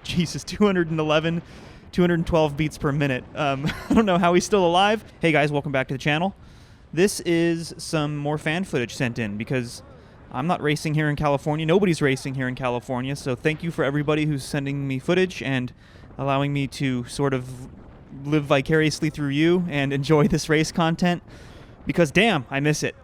Jesus, 211, 212 beats per minute. I don't know how he's still alive. Hey guys, welcome back to the channel. This is some more fan footage sent in because I'm not racing here in California. Nobody's racing here in California. So thank you for everybody who's sending me footage and allowing me to sort of live vicariously through you and enjoy this race content because damn, I miss it.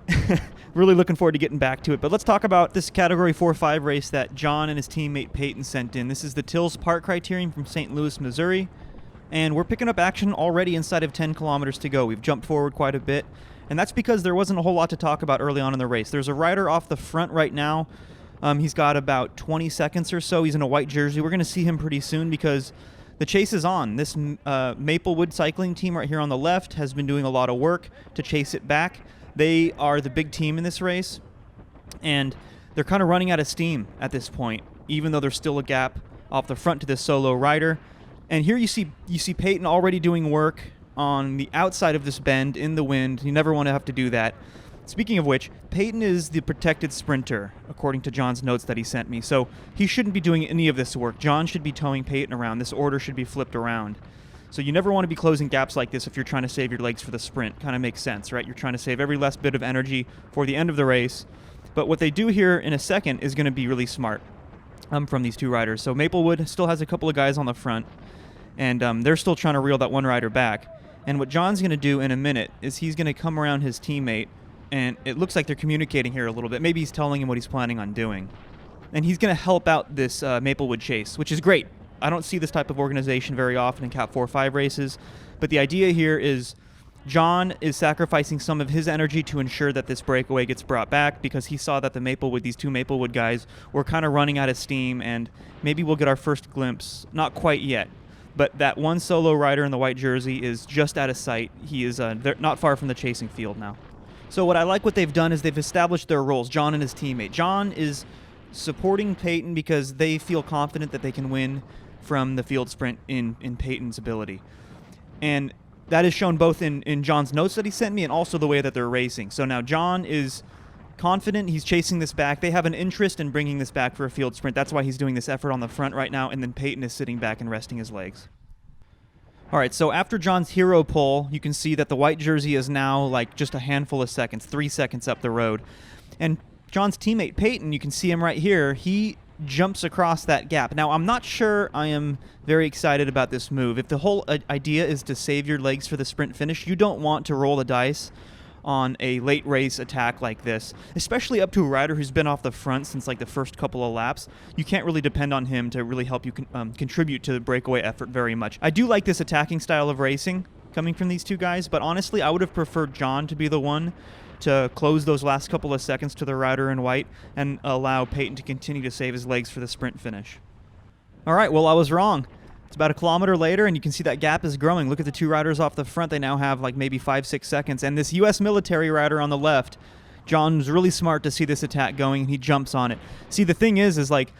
Really looking forward to getting back to it. But let's talk about this Category 4-5 race that John and his teammate Peyton sent in. This is the Tills Park Criterium from St. Louis, Missouri. And we're picking up action already inside of 10 kilometers to go. We've jumped forward quite a bit. And that's because there wasn't a whole lot to talk about early on in the race. There's a rider off the front right now. He's got about 20 seconds or so. He's in a white jersey. We're going to see him pretty soon because the chase is on. This Maplewood cycling team right here on the left has been doing a lot of work to chase it back. They are the big team in this race, and they're kind of running out of steam at this point, even though there's still a gap off the front to this solo rider. And here you see Peyton already doing work on the outside of this bend in the wind. You never want to have to do that. Speaking of which, Peyton is the protected sprinter, according to John's notes that he sent me. So he shouldn't be doing any of this work. John should be towing Peyton around. This order should be flipped around. So you never want to be closing gaps like this if you're trying to save your legs for the sprint. Kind of makes sense, right? You're trying to save every last bit of energy for the end of the race. But what they do here in a second is going to be really smart from these two riders. So Maplewood still has a couple of guys on the front, and they're still trying to reel that one rider back. And what John's going to do in a minute is he's going to come around his teammate, and it looks like they're communicating here a little bit. Maybe he's telling him what he's planning on doing. And he's going to help out this Maplewood chase, which is great. I don't see this type of organization very often in Cat 4-5 races, but the idea here is John is sacrificing some of his energy to ensure that this breakaway gets brought back because he saw that these two Maplewood guys were kind of running out of steam, and maybe we'll get our first glimpse. Not quite yet, but that one solo rider in the white jersey is just out of sight. He is not far from the chasing field now. So what I like what they've done is they've established their roles, John and his teammate. John is supporting Peyton because they feel confident that they can win from the field sprint in Peyton's ability. And that is shown both in John's notes that he sent me and also the way that they're racing. So now John is confident. He's chasing this back. They have an interest in bringing this back for a field sprint. That's why he's doing this effort on the front right now, and then Peyton is sitting back and resting his legs. All right, so after John's hero pull, you can see that the white jersey is now like just a handful of seconds, 3 seconds up the road. And John's teammate Peyton, you can see him right here, he jumps across that gap. Now, I'm not sure I am very excited about this move. If the whole idea is to save your legs for the sprint finish, you don't want to roll the dice on a late race attack like this, especially up to a rider who's been off the front since like the first couple of laps. You can't really depend on him to really help you contribute to the breakaway effort very much. I do like this attacking style of racing coming from these two guys, but honestly, I would have preferred John to be the one to close those last couple of seconds to the rider in white and allow Peyton to continue to save his legs for the sprint finish. All right, well, I was wrong. It's about a kilometer later, and you can see that gap is growing. Look at the two riders off the front. They now have like maybe 5-6 seconds. And this U.S. military rider on the left, John was really smart to see this attack going, and he jumps on it. See, the thing is like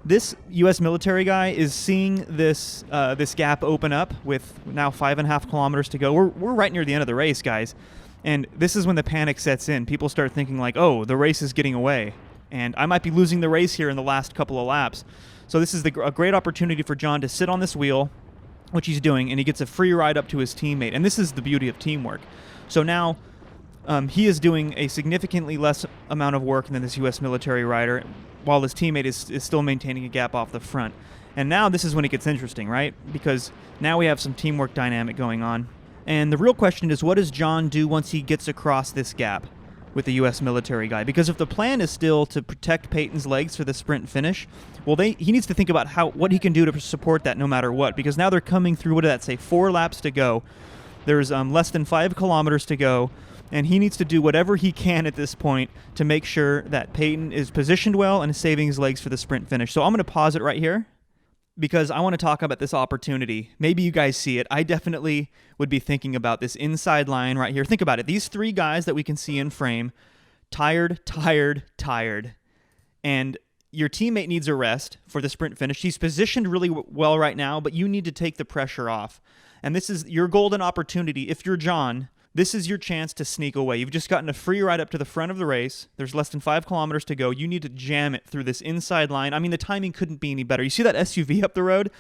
this U.S. military guy is seeing this gap open up with now 5.5 kilometers to go. We're right near the end of the race, guys. And this is when the panic sets in. People start thinking like, oh, the race is getting away, and I might be losing the race here in the last couple of laps. So this is a great opportunity for John to sit on this wheel, which he's doing, and he gets a free ride up to his teammate. And this is the beauty of teamwork. So now he is doing a significantly less amount of work than this U.S. military rider, while his teammate is still maintaining a gap off the front. And now this is when it gets interesting, right? Because now we have some teamwork dynamic going on. And the real question is, what does John do once he gets across this gap with the U.S. military guy? Because if the plan is still to protect Peyton's legs for the sprint finish, well, he needs to think about what he can do to support that no matter what. Because now they're coming through, what did that say, 4 laps to go. There's less than 5 kilometers to go, and he needs to do whatever he can at this point to make sure that Peyton is positioned well and is saving his legs for the sprint finish. So I'm going to pause it right here, because I want to talk about this opportunity. Maybe you guys see it. I definitely would be thinking about this inside line right here. Think about it. These 3 guys that we can see in frame, tired. And your teammate needs a rest for the sprint finish. He's positioned really well right now, but you need to take the pressure off. And this is your golden opportunity. If you're John, This is your chance to sneak away. You've just gotten a free ride up to the front of the race. There's less than 5 kilometers to go. You need to jam it through this inside line. I mean, the timing couldn't be any better. You see that SUV up the road?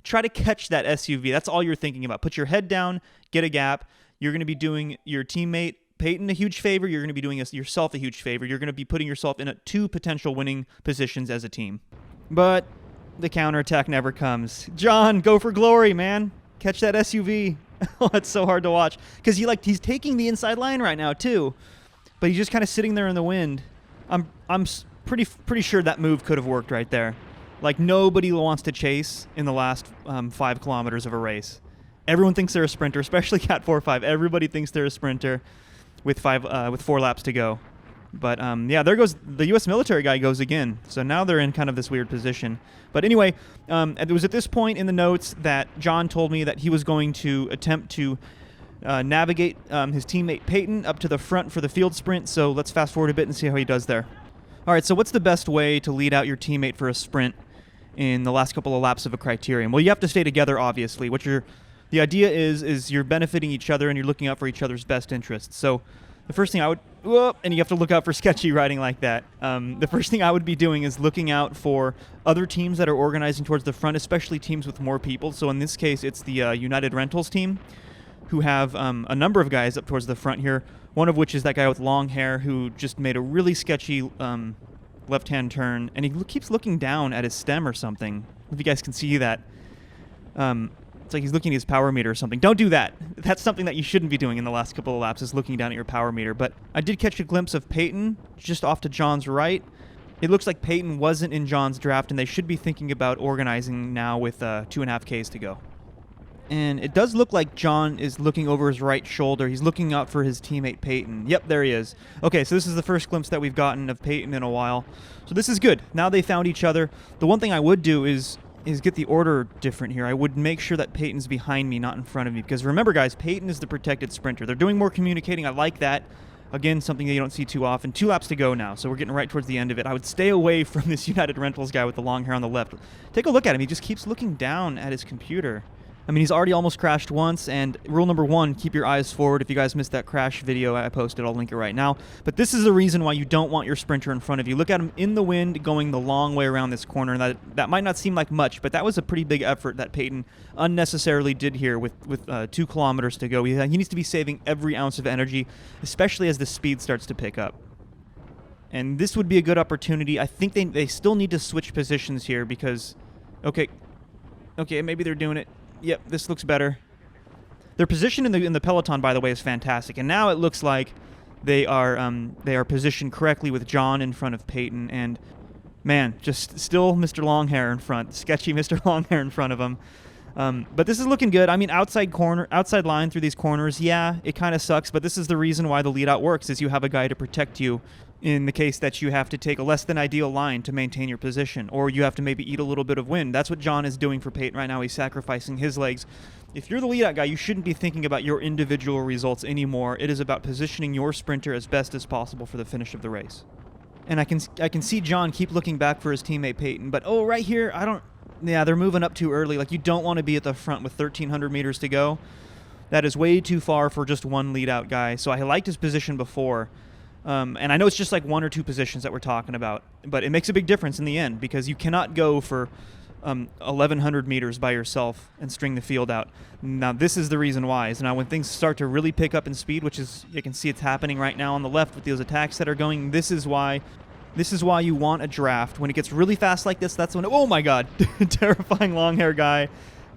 Try to catch that SUV. That's all you're thinking about. Put your head down, get a gap. You're going to be doing your teammate Peyton a huge favor. You're going to be doing yourself a huge favor. You're going to be putting yourself in 2 potential winning positions as a team. But the counterattack never comes. John, go for glory, man. Catch that SUV. Oh, it's so hard to watch because he's taking the inside line right now too, but he's just kind of sitting there in the wind. I'm pretty sure that move could have worked right there. Like, nobody wants to chase in the last 5 kilometers of a race. Everyone thinks they're a sprinter, especially Cat 4-5. Everybody thinks they're a sprinter with 4 laps to go. But yeah, there goes the U.S. military guy goes again. So now they're in kind of this weird position. But anyway, it was at this point in the notes that John told me that he was going to attempt to navigate his teammate Peyton up to the front for the field sprint. So let's fast forward a bit and see how he does there. All right, so what's the best way to lead out your teammate for a sprint in the last couple of laps of a criterium? Well, you have to stay together, obviously. The idea is you're benefiting each other and you're looking out for each other's best interests. So the first thing and you have to look out for sketchy riding like that. The first thing I would be doing is looking out for other teams that are organizing towards the front, especially teams with more people. So in this case, it's the United Rentals team, who have a number of guys up towards the front here, one of which is that guy with long hair who just made a really sketchy left-hand turn, and he keeps looking down at his stem or something. If you guys can see that. It's like he's looking at his power meter or something. Don't do that. That's something that you shouldn't be doing in the last couple of laps, is looking down at your power meter. But I did catch a glimpse of Peyton just off to John's right. It looks like Peyton wasn't in John's draft, and they should be thinking about organizing now with 2.5 Ks to go. And it does look like John is looking over his right shoulder. He's looking out for his teammate Peyton. Yep, there he is. Okay, so this is the first glimpse that we've gotten of Peyton in a while. So this is good. Now they found each other. The one thing I would do is get the order different here. I would make sure that Peyton's behind me, not in front of me. Because remember, guys, Peyton is the protected sprinter. They're doing more communicating. I like that. Again, something that you don't see too often. 2 laps to go now, so we're getting right towards the end of it. I would stay away from this United Rentals guy with the long hair on the left. Take a look at him. He just keeps looking down at his computer. I mean, he's already almost crashed once, and rule number 1, keep your eyes forward. If you guys missed that crash video I posted, I'll link it right now. But this is the reason why you don't want your sprinter in front of you. Look at him in the wind going the long way around this corner. And that might not seem like much, but that was a pretty big effort that Peyton unnecessarily did here with 2 kilometers to go. He needs to be saving every ounce of energy, especially as the speed starts to pick up. And this would be a good opportunity. I think they still need to switch positions here because, okay, maybe they're doing it. Yep, this looks better. Their position in the peloton, by the way, is fantastic, and now it looks like they are positioned correctly with John in front of Peyton, and man, just still Mr. Longhair in front, sketchy Mr. Longhair in front of him. But this is looking good. I mean, outside line through these corners, yeah, it kind of sucks, but this is the reason why the lead out works, is you have a guy to protect you in the case that you have to take a less than ideal line to maintain your position, or you have to maybe eat a little bit of wind. That's what John is doing for Peyton right now. He's sacrificing his legs. If you're the lead out guy, you shouldn't be thinking about your individual results anymore. It is about positioning your sprinter as best as possible for the finish of the race. And I can see John keep looking back for his teammate Peyton, but right here, they're moving up too early. Like, you don't want to be at the front with 1,300 meters to go. That is way too far for just one lead out guy. So I liked his position before. And I know it's just like 1 or 2 positions that we're talking about, but it makes a big difference in the end because you cannot go for 1,100 meters by yourself and string the field out. Now, this is the reason why. So now when things start to really pick up in speed, which is, you can see it's happening right now on the left with those attacks that are going, this is why you want a draft. When it gets really fast like this, that's when, oh my God, terrifying long hair guy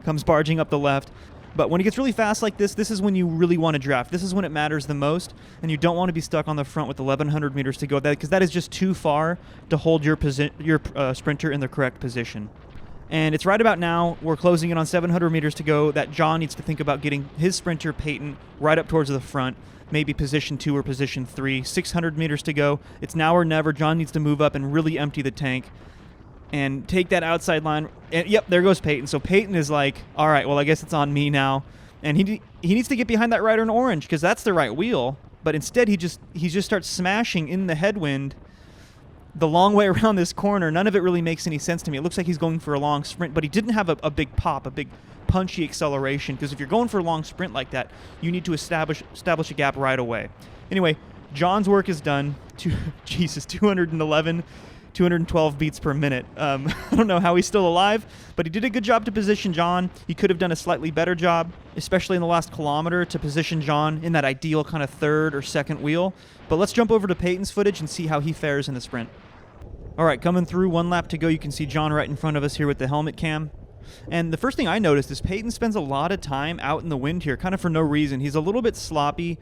comes barging up the left. But when it gets really fast like this is when you really want to draft. This is when it matters the most, and you don't want to be stuck on the front with 1,100 meters to go, because that is just too far to hold your sprinter in the correct position. And it's right about now, we're closing in on 700 meters to go, that John needs to think about getting his sprinter, Peyton, right up towards the front, maybe position 2 or position 3. 600 meters to go. It's now or never. John needs to move up and really empty the tank and take that outside line. And yep, there goes Peyton. So Peyton is like, all right, well, I guess it's on me now. And he needs to get behind that rider in orange because that's the right wheel. But instead, he just starts smashing in the headwind the long way around this corner. None of it really makes any sense to me. It looks like he's going for a long sprint, but he didn't have a big pop punchy acceleration, because if you're going for a long sprint like that, you need to establish a gap right away. Anyway, John's work is done. Jesus, 212 beats per minute. I don't know how he's still alive, but he did a good job to position John. He could have done a slightly better job, especially in the last kilometer, to position John in that ideal kind of third or second wheel. But let's jump over to Peyton's footage and see how he fares in the sprint. All right, coming through, 1 lap to go. You can see John right in front of us here with the helmet cam. And the first thing I noticed is Peyton spends a lot of time out in the wind here, kind of for no reason. He's a little bit sloppy.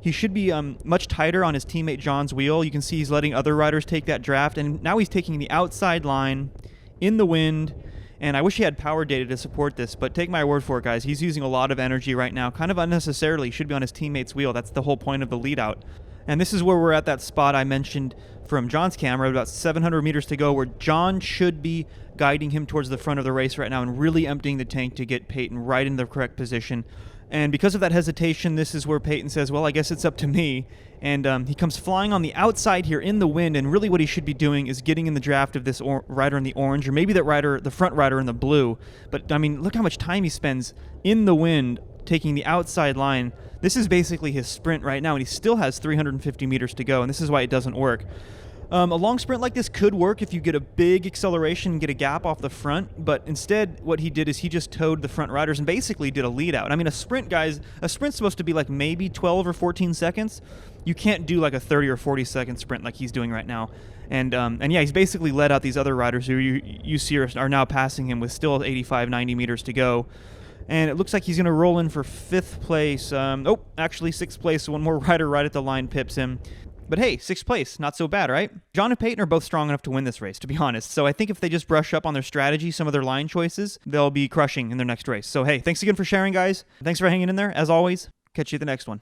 He should be much tighter on his teammate John's wheel. You can see he's letting other riders take that draft, and now he's taking the outside line in the wind. And I wish he had power data to support this, but take my word for it, guys. He's using a lot of energy right now, kind of unnecessarily. He should be on his teammate's wheel. That's the whole point of the lead out. And this is where we're at that spot I mentioned from John's camera, about 700 meters to go, where John should be guiding him towards the front of the race right now and really emptying the tank to get Peyton right in the correct position. And because of that hesitation, this is where Peyton says, well, I guess it's up to me. And he comes flying on the outside here in the wind, and really what he should be doing is getting in the draft of this rider in the orange, or maybe that rider, the front rider in the blue. But, I mean, look how much time he spends in the wind taking the outside line. This is basically his sprint right now, and he still has 350 meters to go, and this is why it doesn't work. A long sprint like this could work if you get a big acceleration and get a gap off the front, but instead what he did is he just towed the front riders and basically did a lead out. I mean, a sprint, guys, a sprint's supposed to be like maybe 12 or 14 seconds. You can't do like a 30 or 40 second sprint like he's doing right now. And yeah, he's basically led out these other riders who you see are now passing him with still 85, 90 meters to go. And it looks like he's going to roll in for 5th place. Actually 6th place. One more rider right at the line pips him. But hey, 6th place, not so bad, right? John and Peyton are both strong enough to win this race, to be honest. So I think if they just brush up on their strategy, some of their line choices, they'll be crushing in their next race. So hey, thanks again for sharing, guys. Thanks for hanging in there. As always, catch you at the next one.